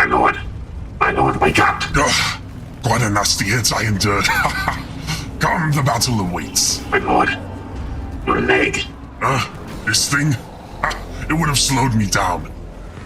My lord, wake up. Ugh, quite a nasty hit I endured. Come, the battle awaits. My lord, your leg. This thing? It would have slowed me down.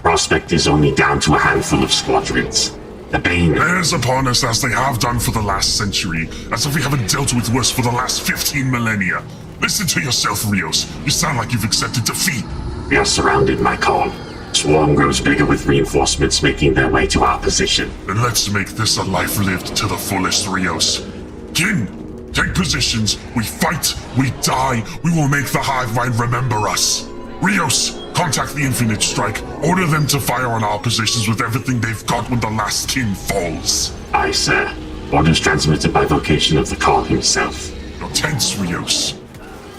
Prospect is only down to a handful of squadrons. The Bane. Bears upon us as they have done for the last century, as if we haven't dealt with worse for the last 15 millennia. Listen to yourself, Rios. You sound like you've accepted defeat. We are surrounded, my call. Swarm grows bigger with reinforcements making their way to our position. Then let's make this a life lived to the fullest, Rios. Kin, take positions. We fight, we die. We will make the Hive Mind remember us. Rios, contact the Infinite Strike. Order them to fire on our positions with everything they've got when the last kin falls. Aye, sir. Orders transmitted by vocation of the call himself. You're tense, Rios.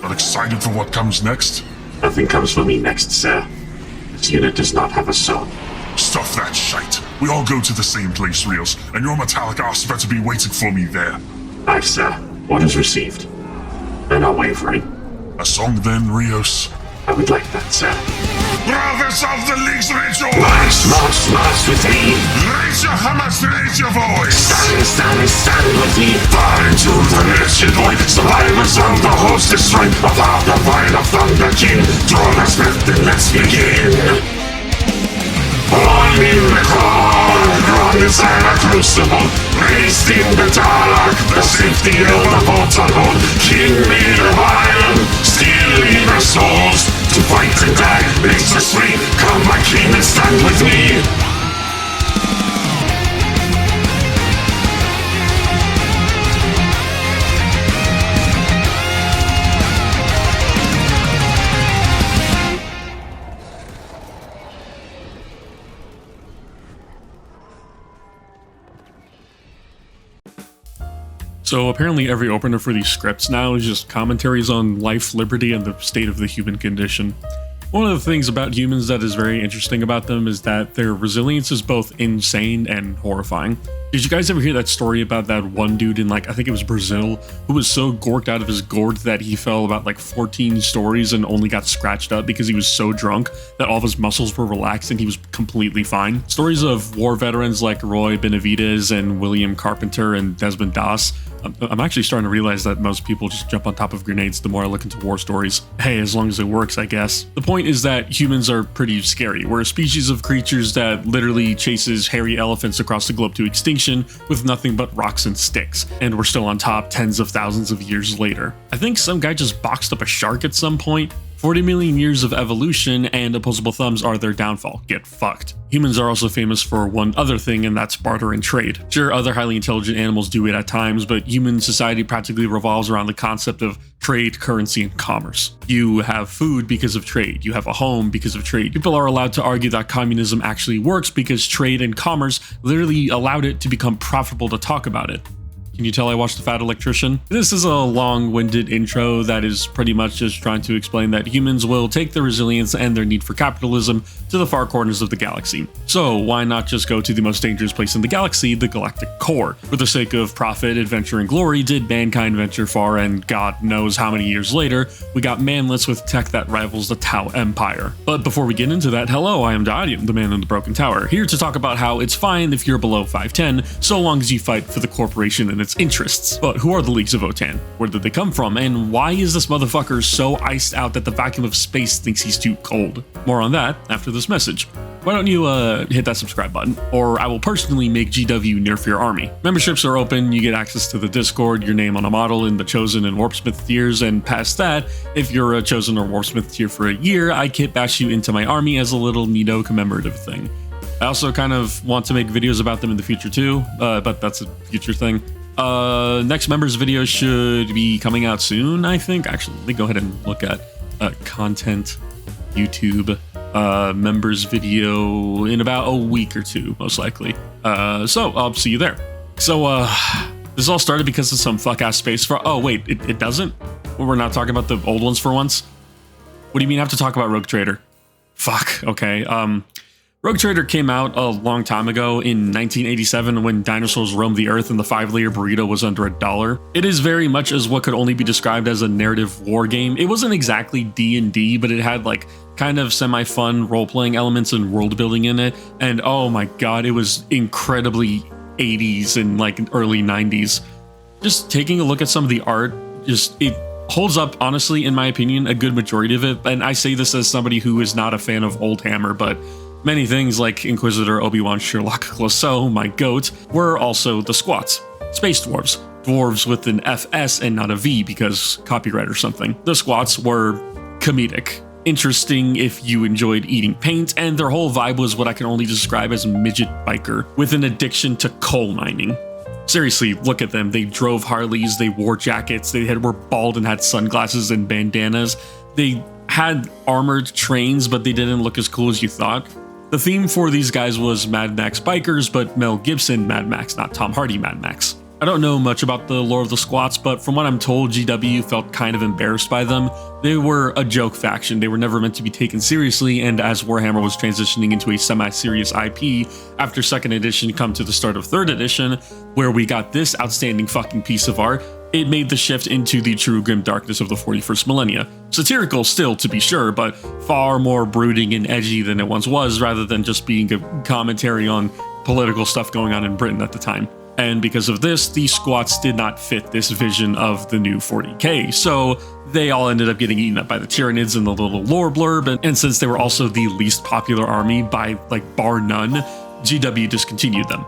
Not excited for what comes next? Nothing comes for me next, sir. This unit does not have a soul. Stuff that shite. We all go to the same place, Rios, and your metallic arse better be waiting for me there. Aye, sir. Orders received. Men are wavering. A song then, Rios? I would like that, sir. Brothers of the Leagues, raise your voice! March with me! Raise your hammers, raise your voice! Stand with me! Far into the wretched void! Survivors of the host destroyed! Above the void of Thunder King! Draw us left and let's begin! Born in the call, drawn inside a crucible, raised in the dark, the safety of the Votann. King made of iron, stealing our souls, to fight and die makes us free. Come, my king, and stand with me. So apparently every opener for these scripts now is just commentaries on life, liberty, and the state of the human condition. One of the things about humans that is very interesting about them is that their resilience is both insane and horrifying. Did you guys ever hear that story about that one dude in, I think it was Brazil, who was so gorked out of his gourd that he fell about 14 stories and only got scratched up because he was so drunk that all of his muscles were relaxed and he was completely fine? Stories of war veterans like Roy Benavides and William Carpenter and Desmond Doss. I'm actually starting to realize that most people just jump on top of grenades the more I look into war stories. Hey, as long as it works, I guess. The point is that humans are pretty scary. We're a species of creatures that literally chases hairy elephants across the globe to extinction with nothing but rocks and sticks. And we're still on top tens of thousands of years later. I think some guy just boxed up a shark at some point. 40 million years of evolution and opposable thumbs are their downfall. Get fucked. Humans are also famous for one other thing, and that's barter and trade. Sure, other highly intelligent animals do it at times, but human society practically revolves around the concept of trade, currency, and commerce. You have food because of trade. You have a home because of trade. People are allowed to argue that communism actually works because trade and commerce literally allowed it to become profitable to talk about it. Can you tell I watched The Fat Electrician? This is a long-winded intro that is pretty much just trying to explain that humans will take their resilience and their need for capitalism to the far corners of the galaxy. So why not just go to the most dangerous place in the galaxy, the galactic core? For the sake of profit, adventure, and glory, did mankind venture far, and God knows how many years later, we got manless with tech that rivals the Tau Empire. But before we get into that, hello, I am Dadium, the man in the broken tower, here to talk about how it's fine if you're below 5'10", so long as you fight for the corporation and its interests. But who are the Leagues of Votann? Where did they come from? And why is this motherfucker so iced out that the vacuum of space thinks he's too cold? More on that after this message. Why don't you hit that subscribe button, or I will personally make GW nerf your army. Memberships are open, you get access to the Discord, your name on a model in the Chosen and Warpsmith tiers, and past that, if you're a Chosen or Warpsmith tier for a year, I kit bash you into my army as a little neato commemorative thing. I also kind of want to make videos about them in the future too, but that's a future thing. Next members video should be coming out soon, I think. Actually, let me go ahead and look at content, YouTube, members video in about a week or two, most likely. So I'll see you there. So this all started because of some fuck-ass space for— oh wait, it doesn't? We're not talking about the old ones for once? What do you mean I have to talk about Rogue Trader? Fuck, okay. Rogue Trader came out a long time ago in 1987 when dinosaurs roamed the earth and the 5-layer burrito was under $1. It is very much as what could only be described as a narrative war game. It wasn't exactly D&D, but it had kind of semi-fun role-playing elements and world building in it. And oh my god, it was incredibly 80s and like early 90s. Just taking a look at some of the art, it holds up, honestly, in my opinion, a good majority of it. And I say this as somebody who is not a fan of old Hammer, but many things like Inquisitor, Obi-Wan, Sherlock, Clouseau, my goat, were also the squats. Space dwarves. Dwarves with an FS and not a V because copyright or something. The squats were comedic. Interesting if you enjoyed eating paint, and their whole vibe was what I can only describe as midget biker with an addiction to coal mining. Seriously, look at them. They drove Harleys, they wore jackets, were bald and had sunglasses and bandanas. They had armored trains, but they didn't look as cool as you thought. The theme for these guys was Mad Max bikers, but Mel Gibson Mad Max, not Tom Hardy Mad Max. I don't know much about the lore of the squats, but from what I'm told, GW felt kind of embarrassed by them. They were a joke faction. They were never meant to be taken seriously, and as Warhammer was transitioning into a semi-serious IP after 2nd edition come to the start of 3rd edition, where we got this outstanding fucking piece of art, it made the shift into the true grim darkness of the 41st millennia. Satirical still, to be sure, but far more brooding and edgy than it once was, rather than just being a commentary on political stuff going on in Britain at the time. And because of this, the squats did not fit this vision of the new 40k, so they all ended up getting eaten up by the Tyranids in the little lore blurb, and since they were also the least popular army by, bar none, GW discontinued them.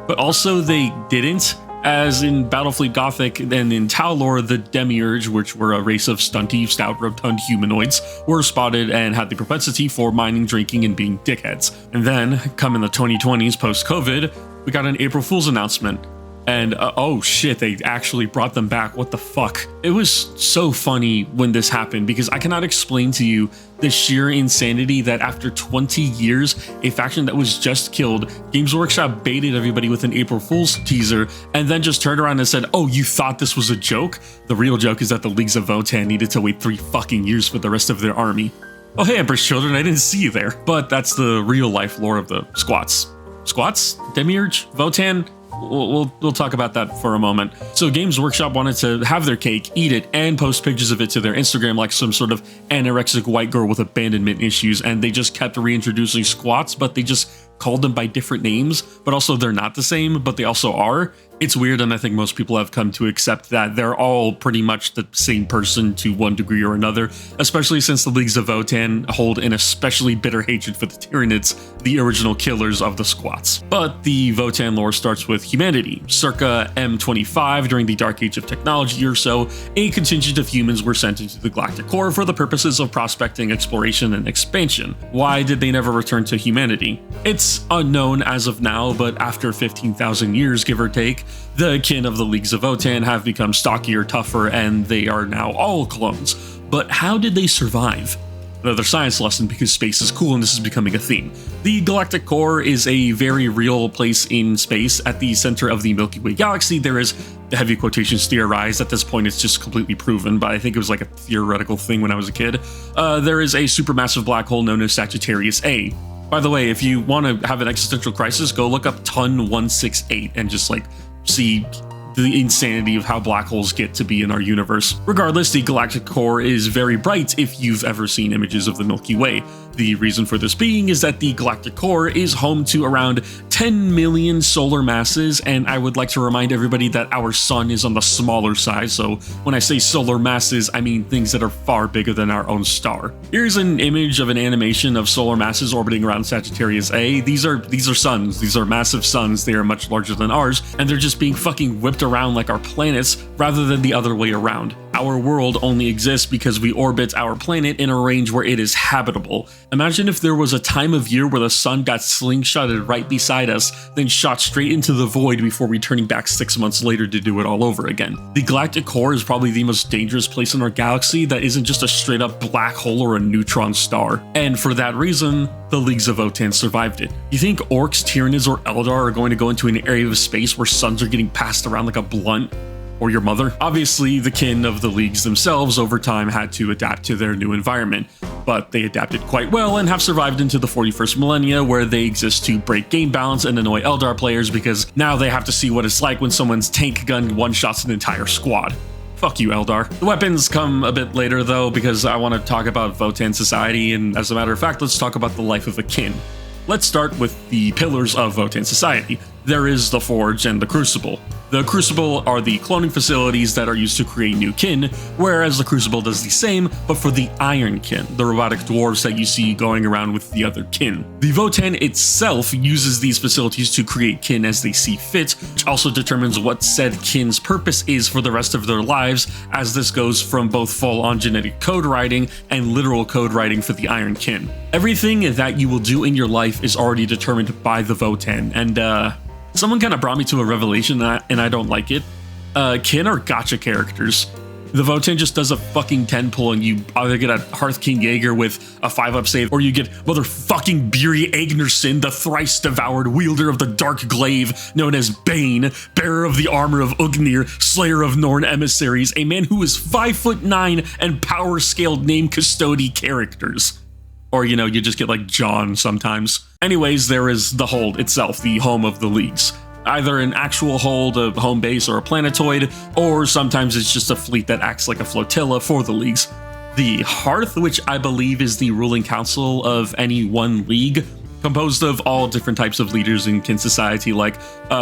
But also they didn't, as in Battlefleet Gothic and in Tau lore, the Demiurge, which were a race of stunty, stout, rotund humanoids, were spotted and had the propensity for mining, drinking, and being dickheads. And then, come in the 2020s post-COVID, we got an April Fool's announcement, and oh shit, they actually brought them back. What the fuck? It was so funny when this happened because I cannot explain to you the sheer insanity that after 20 years, a faction that was just killed, Games Workshop baited everybody with an April Fool's teaser and then just turned around and said, oh, you thought this was a joke? The real joke is that the Leagues of Votann needed to wait 3 fucking years for the rest of their army. Oh hey, Empress Children, I didn't see you there. But that's the real life lore of the squats. Squats? Demiurge? Votann? We'll talk about that for a moment. So Games Workshop wanted to have their cake, eat it, and post pictures of it to their Instagram like some sort of anorexic white girl with abandonment issues, and they just kept reintroducing squats, but they just called them by different names, but also they're not the same, but they also are. It's weird, and I think most people have come to accept that they're all pretty much the same person to one degree or another, especially since the Leagues of Votann hold an especially bitter hatred for the Tyranids, the original killers of the squats. But the Votann lore starts with humanity. Circa M25, during the Dark Age of Technology or so, a contingent of humans were sent into the galactic core for the purposes of prospecting, exploration, and expansion. Why did they never return to humanity? It's unknown as of now, but after 15,000 years, give or take, the kin of the Leagues of Votann have become stockier, tougher, and they are now all clones. But how did they survive? Another science lesson because space is cool and this is becoming a theme. The galactic core is a very real place in space. At the center of the Milky Way galaxy, there is, the heavy quotations theorized, at this point it's just completely proven, but I think it was like a theoretical thing when I was a kid. There is a supermassive black hole known as Sagittarius A. By the way, if you want to have an existential crisis, go look up Ton 168 and just see the insanity of how black holes get to be in our universe. Regardless, the galactic core is very bright if you've ever seen images of the Milky Way. The reason for this being is that the galactic core is home to around 10 million solar masses, and I would like to remind everybody that our sun is on the smaller side, so when I say solar masses, I mean things that are far bigger than our own star. Here's an image of an animation of solar masses orbiting around Sagittarius A. These are suns. These are massive suns. They are much larger than ours, and they're just being fucking whipped around like our planets rather than the other way around. Our world only exists because we orbit our planet in a range where it is habitable. Imagine if there was a time of year where the sun got slingshotted right beside us, then shot straight into the void before returning back 6 months later to do it all over again. The galactic core is probably the most dangerous place in our galaxy that isn't just a straight up black hole or a neutron star. And for that reason, the Leagues of Votann survived it. You think orcs, Tyranids, or Eldar are going to go into an area of space where suns are getting passed around like a blunt? Or your mother? Obviously, the kin of the Leagues themselves over time had to adapt to their new environment, but they adapted quite well and have survived into the 41st millennia, where they exist to break game balance and annoy Eldar players because now they have to see what it's like when someone's tank gun one-shots an entire squad. Fuck you, Eldar. The weapons come a bit later though, because I want to talk about Votann society, and as a matter of fact, let's talk about the life of a kin. Let's start with the pillars of Votann society. There is the Forge and the Crucible. The Crucible are the cloning facilities that are used to create new kin, whereas the Crucible does the same, but for the Ironkin, the robotic dwarves that you see going around with the other kin. The Votann itself uses these facilities to create kin as they see fit, which also determines what said kin's purpose is for the rest of their lives, as this goes from both full-on genetic code writing and literal code writing for the Ironkin. Everything that you will do in your life is already determined by the Votann, and someone kind of brought me to a revelation and I don't like it. Kin are gacha characters. The Votann just does a fucking 10 pull and you either get a Hearth King Jaeger with a 5-up save, or you get motherfucking Biri Agnerson, the thrice devoured wielder of the Dark Glaive, known as Bane, bearer of the armor of Ugnir, slayer of Norn emissaries, a man who is 5'9" and power scaled name custody characters. Or, you know, you just get like John sometimes. Anyways, there is the hold itself, the home of the leagues. Either an actual hold, a home base, or a planetoid, or sometimes it's just a fleet that acts like a flotilla for the leagues. The Hearth, which I believe is the ruling council of any one league, composed of all different types of leaders in kin society, like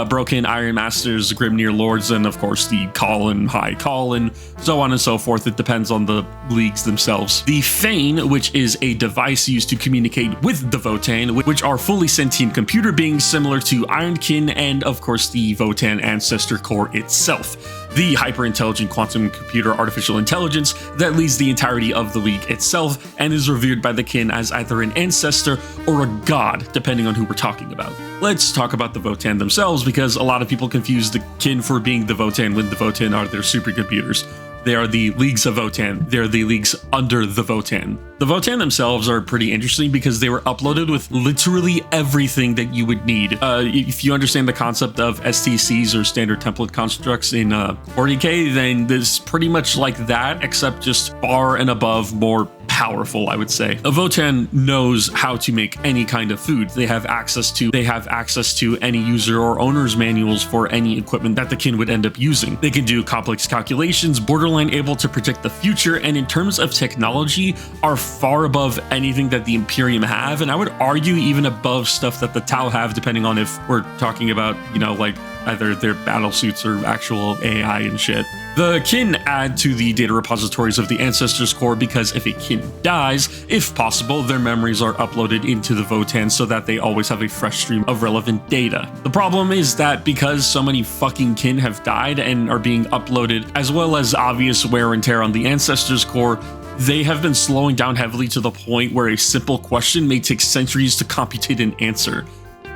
Broken Iron Masters, Grimnir Lords, and of course the Call High Call, and so on and so forth. It depends on the leagues themselves. The Fain, which is a device used to communicate with the Votann, which are fully sentient computer beings similar to Ironkin, and of course the Votann ancestor core itself. The hyper-intelligent quantum computer artificial intelligence that leads the entirety of the league itself and is revered by the kin as either an ancestor or a god, depending on who we're talking about. Let's talk about the Votann themselves, because a lot of people confuse the kin for being the Votann when the Votann are their supercomputers. They are the leagues of Votann. They're the leagues under the Votann. The Votann themselves are pretty interesting because they were uploaded with literally everything that you would need. If you understand the concept of STCs or standard template constructs in 40k, then this is pretty much like that, except just far and above more powerful, I would say. A Votann knows how to make any kind of food. They have access to any user or owner's manuals for any equipment that the kin would end up using. They can do complex calculations, borderline able to predict the future, and in terms of technology are far above anything that the Imperium have, and I would argue even above stuff that the Tau have, depending on if we're talking about, you know, like either their battle suits or actual AI and shit. The kin add to the data repositories of the Ancestors Core because if a kin dies, if possible, their memories are uploaded into the Votann so that they always have a fresh stream of relevant data. The problem is that because so many fucking kin have died and are being uploaded, as well as obvious wear and tear on the Ancestors Core, they have been slowing down heavily to the point where a simple question may take centuries to computate an answer.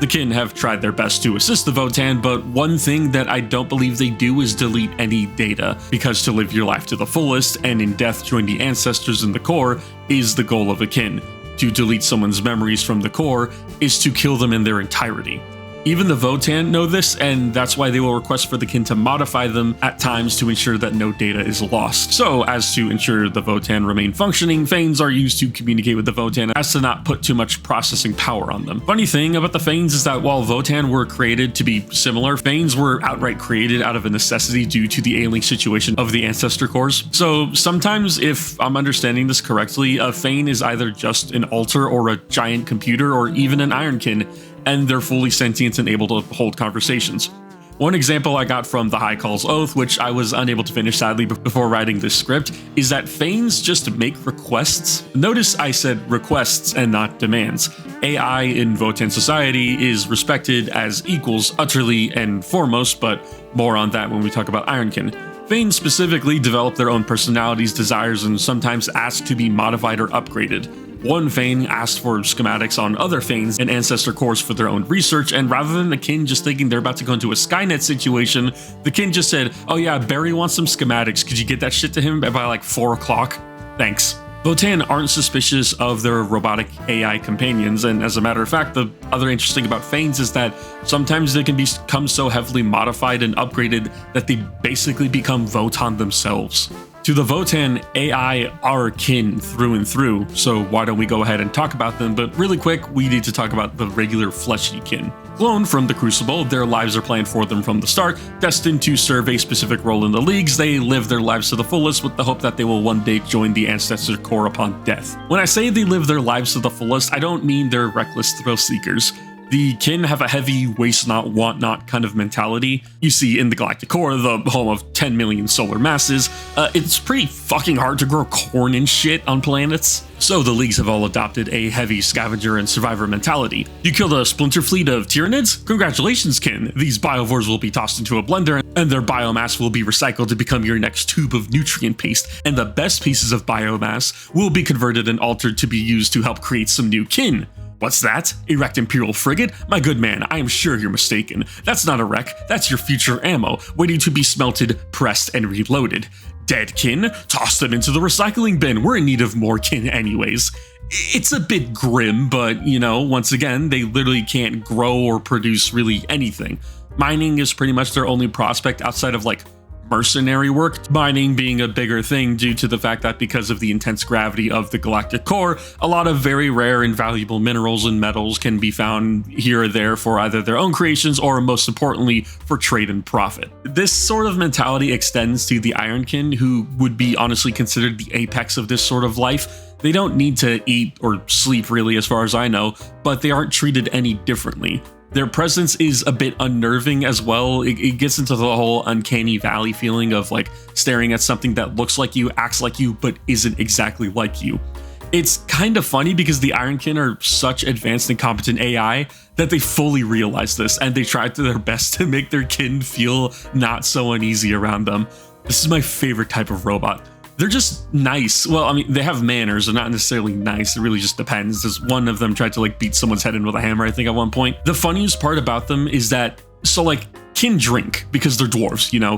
The kin have tried their best to assist the Votann, but one thing that I don't believe they do is delete any data, because to live your life to the fullest and in death join the ancestors in the core is the goal of a kin. To delete someone's memories from the core is to kill them in their entirety. Even the Votann know this, and that's why they will request for the kin to modify them at times to ensure that no data is lost. So, as to ensure the Votann remain functioning, Fains are used to communicate with the Votann as to not put too much processing power on them. Funny thing about the Fains is that while Votann were created to be similar, Fains were outright created out of a necessity due to the ailing situation of the Ancestor Cores. So, sometimes, if I'm understanding this correctly, a Fain is either just an altar or a giant computer or even an Ironkin, and they're fully sentient and able to hold conversations. One example I got from the High Call's Oath, which I was unable to finish sadly before writing this script, is that Fains just make requests. Notice I said requests and not demands. AI in Votann society is respected as equals utterly and foremost, but more on that when we talk about Ironkin. Fains specifically develop their own personalities, desires, and sometimes ask to be modified or upgraded. One Fain asked for schematics on other Fains and Ancestor Cores for their own research, and rather than the kin just thinking they're about to go into a Skynet situation, the kin just said, "Oh yeah, Barry wants some schematics, could you get that shit to him by like 4 o'clock? Thanks." Votann aren't suspicious of their robotic AI companions, and as a matter of fact, the other interesting about Fains is that sometimes they can become so heavily modified and upgraded that they basically become Votann themselves. To the Votann, AI are kin through and through, so why don't we go ahead and talk about them, but really quick, we need to talk about the regular fleshy kin. Cloned from the Crucible, their lives are planned for them from the start, destined to serve a specific role in the leagues. They live their lives to the fullest with the hope that they will one day join the Ancestor Corps upon death. When I say they live their lives to the fullest, I don't mean they're reckless thrill seekers. The kin have a heavy waste not, want not kind of mentality. You see, in the Galactic Core, the home of 10 million solar masses, it's pretty fucking hard to grow corn and shit on planets. So the leagues have all adopted a heavy scavenger and survivor mentality. You killed a splinter fleet of Tyranids? Congratulations, kin. These biovores will be tossed into a blender, and their biomass will be recycled to become your next tube of nutrient paste, and the best pieces of biomass will be converted and altered to be used to help create some new kin. What's that? A wrecked Imperial frigate? My good man, I am sure you're mistaken. That's not a wreck, that's your future ammo, waiting to be smelted, pressed, and reloaded. Dead kin? Toss them into the recycling bin, we're in need of more kin anyways. It's a bit grim, but, you know, once again, they literally can't grow or produce really anything. Mining is pretty much their only prospect outside of, like, mercenary work, mining being a bigger thing due to the fact that because of the intense gravity of the galactic core, a lot of very rare and valuable minerals and metals can be found here or there for either their own creations or, most importantly, for trade and profit. This sort of mentality extends to the Ironkin, who would be honestly considered the apex of this sort of life. They don't need to eat or sleep really, as far as I know, but they aren't treated any differently. Their presence is a bit unnerving as well. It gets into the whole uncanny valley feeling of like staring at something that looks like you, acts like you, but isn't exactly like you. It's kind of funny because the Ironkin are such advanced and competent AI that they fully realize this, and they try to their best to make their kin feel not so uneasy around them. This is my favorite type of robot. They're just nice. Well, I mean, they have manners. They're not necessarily nice. It really just depends. There's one of them tried to like beat someone's head in with a hammer, I think, at one point. The funniest part about them is that, so like, kin drink because they're dwarves, you know?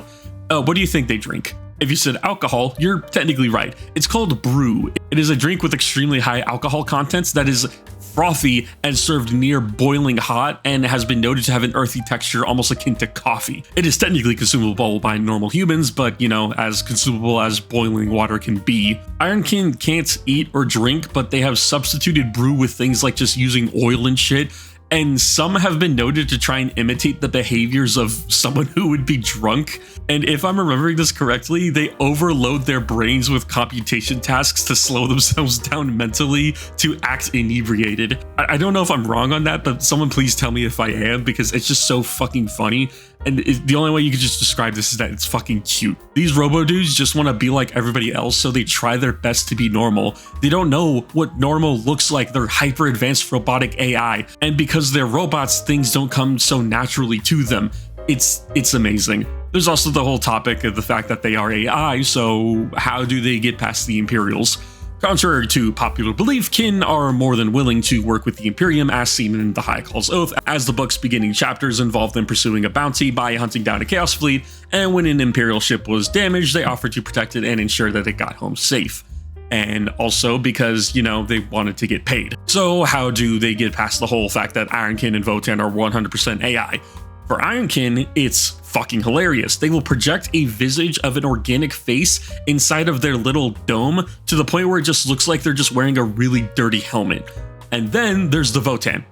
What do you think they drink? If you said alcohol, you're technically right. It's called brew. It is a drink with extremely high alcohol contents that is frothy and served near boiling hot and has been noted to have an earthy texture almost akin to coffee. It is technically consumable by normal humans, but you know, as consumable as boiling water can be. Ironkin can't eat or drink, but they have substituted brew with things like just using oil and shit. And some have been noted to try and imitate the behaviors of someone who would be drunk. And if I'm remembering this correctly, they overload their brains with computation tasks to slow themselves down mentally to act inebriated. I don't know if I'm wrong on that, but someone please tell me if I am, because it's just so fucking funny. And the only way you could just describe this is that it's fucking cute. These robo-dudes just want to be like everybody else, so they try their best to be normal. They don't know what normal looks like. They're hyper-advanced robotic AI. And because they're robots, things don't come so naturally to them. It's amazing. There's also the whole topic of the fact that they are AI, so how do they get past the Imperials? Contrary to popular belief, kin are more than willing to work with the Imperium, as seen in the High Call's Oath, as the book's beginning chapters involve them pursuing a bounty by hunting down a Chaos fleet, and when an Imperial ship was damaged, they offered to protect it and ensure that it got home safe. And also because, you know, they wanted to get paid. So how do they get past the whole fact that Ironkin and Votann are 100% AI? For Ironkin, it's fucking hilarious. They will project a visage of an organic face inside of their little dome to the point where it just looks like they're just wearing a really dirty helmet. And then there's the Votann.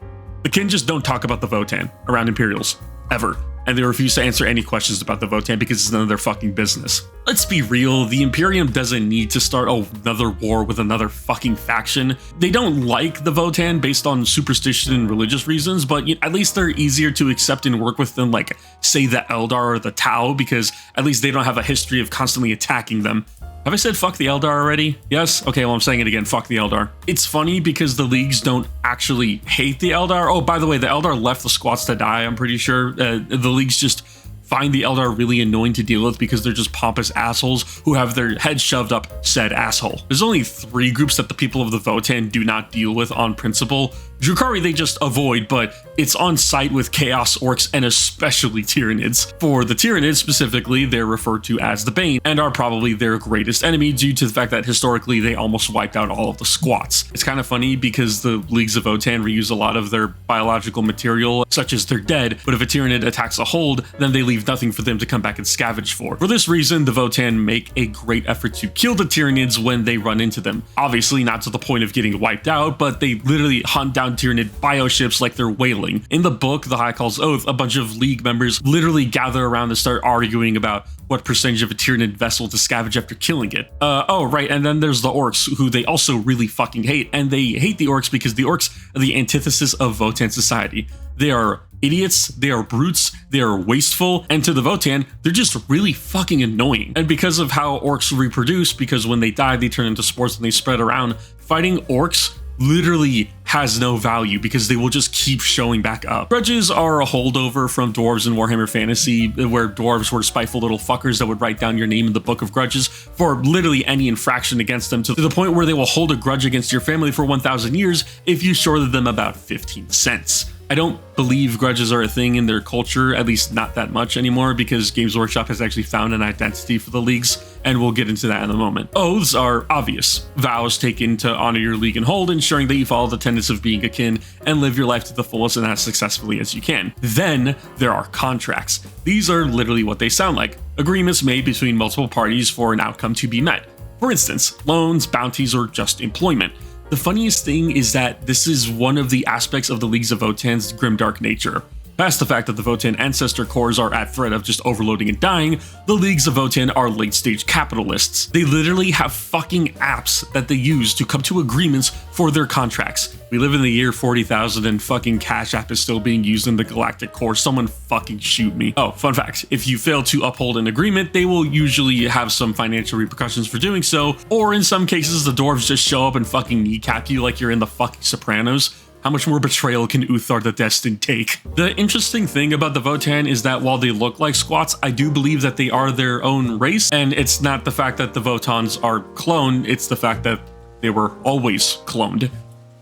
The kin just don't talk about the Votann around Imperials, ever. And they refuse to answer any questions about the Votann because it's none of their fucking business. Let's be real, the Imperium doesn't need to start another war with another fucking faction. They don't like the Votann based on superstition and religious reasons, but at least they're easier to accept and work with than, like, say the Eldar or the Tau, because at least they don't have a history of constantly attacking them. Have I said fuck the Eldar already? Yes? Okay, well I'm saying it again, fuck the Eldar. It's funny because the leagues don't actually hate the Eldar. Oh, by the way, the Eldar left the squats to die, I'm pretty sure. The leagues just find the Eldar really annoying to deal with because they're just pompous assholes who have their heads shoved up said asshole. There's only 3 groups that the people of the Votann do not deal with on principle. Drukhari they just avoid, but it's on site with Chaos Orcs and especially Tyranids. For the Tyranids specifically, they're referred to as the Bane and are probably their greatest enemy due to the fact that historically they almost wiped out all of the squats. It's kind of funny because the Leagues of Votann reuse a lot of their biological material, such as their dead, but if a Tyranid attacks a hold, then they leave nothing for them to come back and scavenge for. For this reason, the Votann make a great effort to kill the Tyranids when they run into them. Obviously not to the point of getting wiped out, but they literally hunt down Tyranid bioships like they're whaling. In the book, The High Call's Oath, a bunch of League members literally gather around and start arguing about what percentage of a Tyranid vessel to scavenge after killing it. Oh, right, and then there's the Orcs, who they also really fucking hate, and they hate the Orcs because the Orcs are the antithesis of Votann society. They are idiots, they are brutes, they are wasteful, and to the Votann, they're just really fucking annoying. And because of how Orcs reproduce, because when they die, they turn into spores and they spread around, fighting Orcs literally has no value because they will just keep showing back up. Grudges are a holdover from dwarves in Warhammer Fantasy, where dwarves were spiteful little fuckers that would write down your name in the Book of Grudges for literally any infraction against them, to the point where they will hold a grudge against your family for 1,000 years if you shorted them about 15 cents. I don't believe grudges are a thing in their culture, at least not that much anymore, because Games Workshop has actually found an identity for the leagues, and we'll get into that in a moment. Oaths are obvious. Vows taken to honor your league and hold, ensuring that you follow the tenets of being akin and live your life to the fullest and as successfully as you can. Then there are contracts. These are literally what they sound like. Agreements made between multiple parties for an outcome to be met. For instance, loans, bounties, or just employment. The funniest thing is that this is one of the aspects of the Leagues of Votann's grimdark nature. Past the fact that the Votann ancestor cores are at threat of just overloading and dying, the Leagues of Votann are late-stage capitalists. They literally have fucking apps that they use to come to agreements for their contracts. We live in the year 40,000 and fucking Cash App is still being used in the galactic core. Someone fucking shoot me. Oh, fun fact, if you fail to uphold an agreement, they will usually have some financial repercussions for doing so, or in some cases the dwarves just show up and fucking kneecap you like you're in the fucking Sopranos. How much more betrayal can Uthar the Destined take? The interesting thing about the Votann is that while they look like squats, I do believe that they are their own race, and it's not the fact that the Votans are cloned, it's the fact that they were always cloned.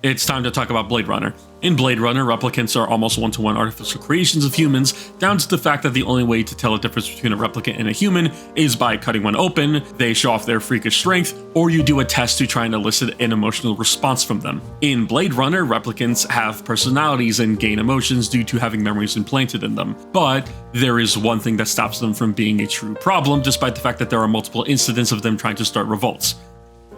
It's time to talk about Blade Runner. In Blade Runner, replicants are almost one-to-one artificial creations of humans, down to the fact that the only way to tell a difference between a replicant and a human is by cutting one open, they show off their freakish strength, or you do a test to try and elicit an emotional response from them. In Blade Runner, replicants have personalities and gain emotions due to having memories implanted in them, but there is one thing that stops them from being a true problem, despite the fact that there are multiple incidents of them trying to start revolts.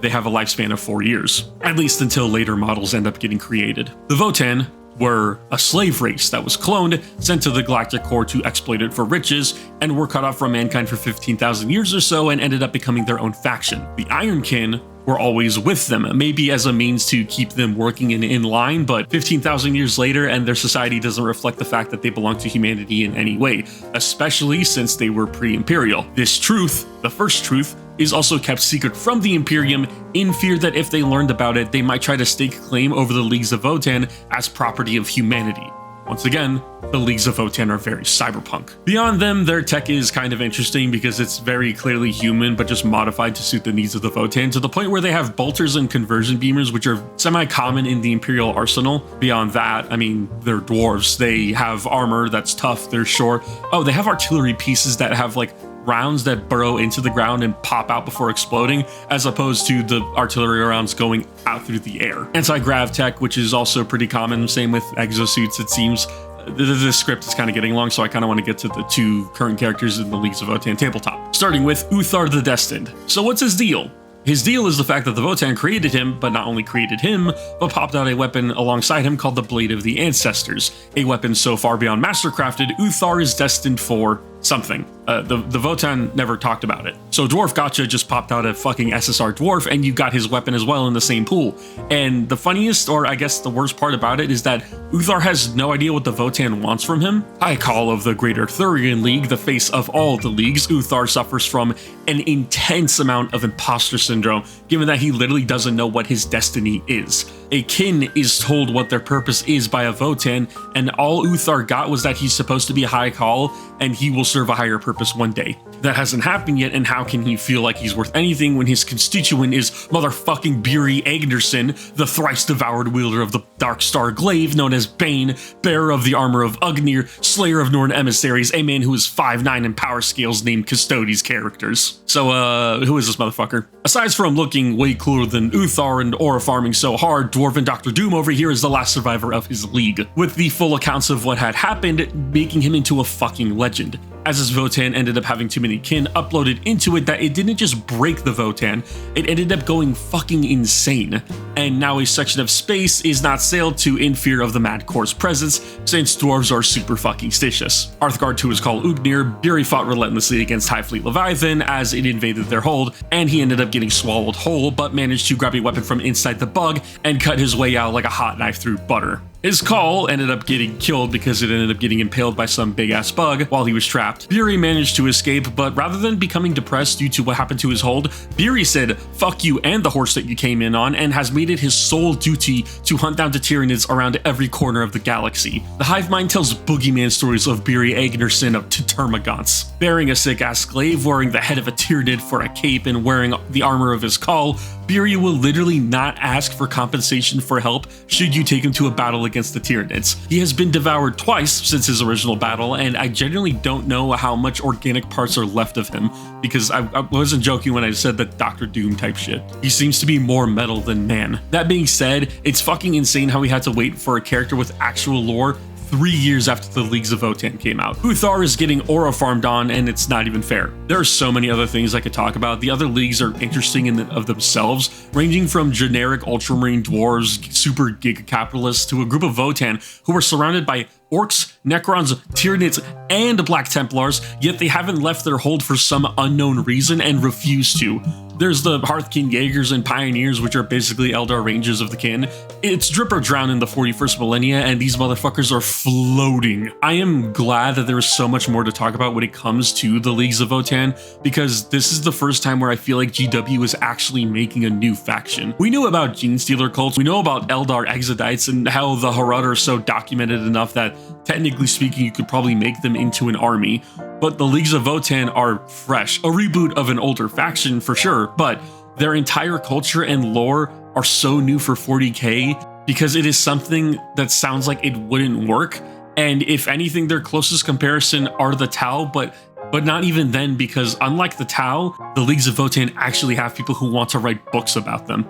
They have a lifespan of 4 years, at least until later models end up getting created. The Votann were a slave race that was cloned, sent to the galactic core to exploit it for riches, and were cut off from mankind for 15,000 years or so and ended up becoming their own faction. The Ironkin were always with them, maybe as a means to keep them working and in line, but 15,000 years later and their society doesn't reflect the fact that they belong to humanity in any way, especially since they were pre-imperial. This truth, the first truth, is also kept secret from the Imperium in fear that if they learned about it, they might try to stake claim over the Leagues of Votann as property of humanity. Once again, the Leagues of Votann are very cyberpunk. Beyond them, their tech is kind of interesting because it's very clearly human, but just modified to suit the needs of the Votann, to the point where they have bolters and conversion beamers, which are semi-common in the Imperial arsenal. Beyond that, I mean, they're dwarves. They have armor that's tough, they're short. Oh, they have artillery pieces that have like rounds that burrow into the ground and pop out before exploding, as opposed to the artillery rounds going out through the air. Anti-grav tech, which is also pretty common, same with exosuits, it seems. The script is kind of getting long, so I kind of want to get to the two current characters in the Leagues of Votann tabletop. Starting with Uthar the Destined. So what's his deal? His deal is the fact that the Votann created him, but not only created him, but popped out a weapon alongside him called the Blade of the Ancestors. A weapon so far beyond mastercrafted, Uthar is destined for something. The Votann never talked about it. So Dwarf Gotcha just popped out a fucking SSR Dwarf, and you got his weapon as well in the same pool. And the funniest, or I guess the worst part about it, is that Uthar has no idea what the Votann wants from him. High Call of the Great Arthurian League, the face of all the leagues, Uthar suffers from an intense amount of imposter syndrome, given that he literally doesn't know what his destiny is. A kin is told what their purpose is by a Votann, and all Uthar got was that he's supposed to be High Call, and he will serve a higher purpose one day. That hasn't happened yet, and how can he feel like he's worth anything when his constituent is motherfucking Buri Agnerson, the thrice devoured wielder of the Dark Star Glaive, known as Bane, bearer of the armor of Ugnir, slayer of Norn emissaries, a man who is 5'9" in power scales named Custodes characters. So, who is this motherfucker? Aside from looking way cooler than Uthar and aura farming so hard, Dwarven Dr. Doom over here is the last survivor of his league, with the full accounts of what had happened making him into a fucking legend. As his Votann ended up having too many kin uploaded into it that it didn't just break the Votann, it ended up going fucking insane. And now a section of space is not sailed to in fear of the Mad Core's presence, since dwarves are super fucking stitious. Arthgard to his call Ugnir, Buri fought relentlessly against High Fleet Leviathan as it invaded their hold, and he ended up getting swallowed whole, but managed to grab a weapon from inside the bug and cut his way out like a hot knife through butter. His call ended up getting killed because it ended up getting impaled by some big-ass bug while he was trapped. Buri managed to escape, but rather than becoming depressed due to what happened to his hold, Buri said, "Fuck you and the horse that you came in on," and has made it his sole duty to hunt down the Tyranids around every corner of the galaxy. The hive mind tells boogeyman stories of Buri Agnerson of Termagants. Bearing a sick-ass glaive, wearing the head of a Tyranid for a cape, and wearing the armor of his call, Buri will literally not ask for compensation for help should you take him to a battle against the Tyranids. He has been devoured twice since his original battle, and I genuinely don't know how much organic parts are left of him, because I wasn't joking when I said that Dr. Doom type shit. He seems to be more metal than man. That being said, it's fucking insane how we had to wait for a character with actual lore 3 years after the Leagues of Votann came out. Uthar is getting aura farmed on, and it's not even fair. There are so many other things I could talk about. The other leagues are interesting in of themselves, ranging from generic ultramarine dwarves, super giga capitalists, to a group of Votann who are surrounded by orcs, Necrons, Tyranids, and Black Templars, yet they haven't left their hold for some unknown reason and refuse to. There's the Hearthkin Jaegers and Pioneers, which are basically Eldar Rangers of the kin. It's drip or drown in the 41st millennia, and these motherfuckers are floating. I am glad that there is so much more to talk about when it comes to the Leagues of Votann, because this is the first time where I feel like GW is actually making a new faction. We knew about Genestealer cults, we know about Eldar Exodites, and how the Harad are so documented enough that, technically speaking, you could probably make them into an army. But the Leagues of Votann are fresh, a reboot of an older faction for sure, but their entire culture and lore are so new for 40k because it is something that sounds like it wouldn't work. And if anything, their closest comparison are the Tau, but not even then, because unlike the Tau, the Leagues of Votann actually have people who want to write books about them.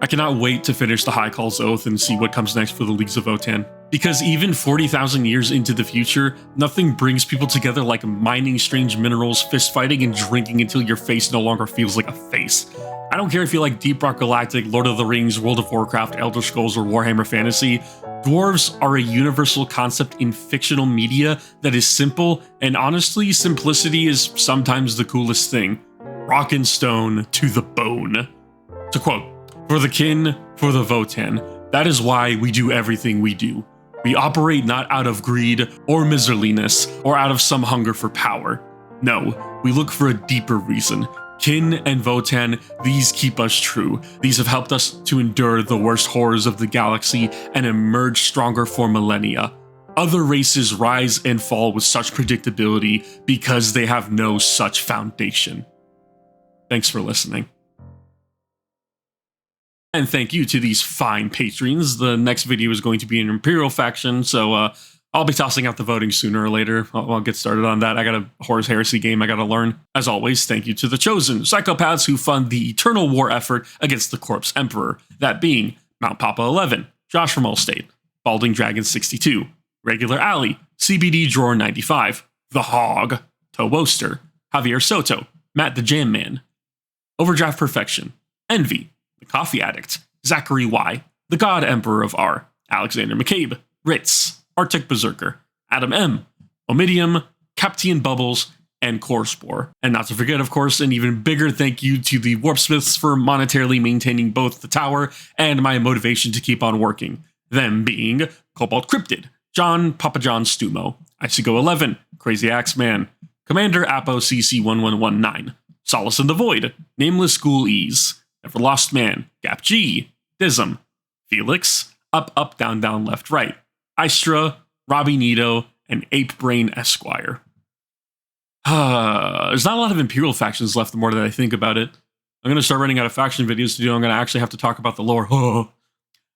I cannot wait to finish the High Call's Oath and see what comes next for the Leagues of Votann. Because even 40,000 years into the future, nothing brings people together like mining strange minerals, fistfighting, and drinking until your face no longer feels like a face. I don't care if you like Deep Rock Galactic, Lord of the Rings, World of Warcraft, Elder Scrolls, or Warhammer Fantasy, dwarves are a universal concept in fictional media that is simple, and honestly, simplicity is sometimes the coolest thing. Rock and stone to the bone. To quote, "For the kin, for the Votann, that is why we do everything we do. We operate not out of greed or miserliness or out of some hunger for power. No, we look for a deeper reason. Kin and Votann, these keep us true. These have helped us to endure the worst horrors of the galaxy and emerge stronger for millennia. Other races rise and fall with such predictability because they have no such foundation." Thanks for listening. And thank you to these fine patrons. The next video is going to be an Imperial faction, so I'll be tossing out the voting sooner or later. I'll get started on that. I got a Horus Heresy game I gotta learn. As always, thank you to the Chosen, psychopaths who fund the eternal war effort against the Corpse Emperor, that being Mount Papa 11, Josh from Allstate, Balding Dragon 62, Regular Alley, CBD Drawer 95, The Hog, Toe Woaster, Javier Soto, Matt the Jam Man, Overdraft Perfection, Envy, The Coffee Addict, Zachary Y, The God Emperor of R, Alexander McCabe, Ritz, Arctic Berserker, Adam M, Omidium, Captain Bubbles, and Corespore. And not to forget, of course, an even bigger thank you to the Warpsmiths for monetarily maintaining both the tower and my motivation to keep on working. Them being Cobalt Cryptid, John Papa John Stumo, Icigo 11, Crazy Axeman, Commander Appo CC1119, Solace in the Void, Nameless Ghoul Ease, Everlost Man, Gap G, Dism, Felix, Up Up Down Down Left Right, Istra, Robbie Nito, and Ape Brain Esquire. There's not a lot of Imperial factions left the more that I think about it. I'm going to start running out of faction videos to do. I'm going to actually have to talk about the lore.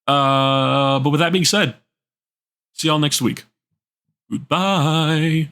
But with that being said, see y'all next week. Goodbye.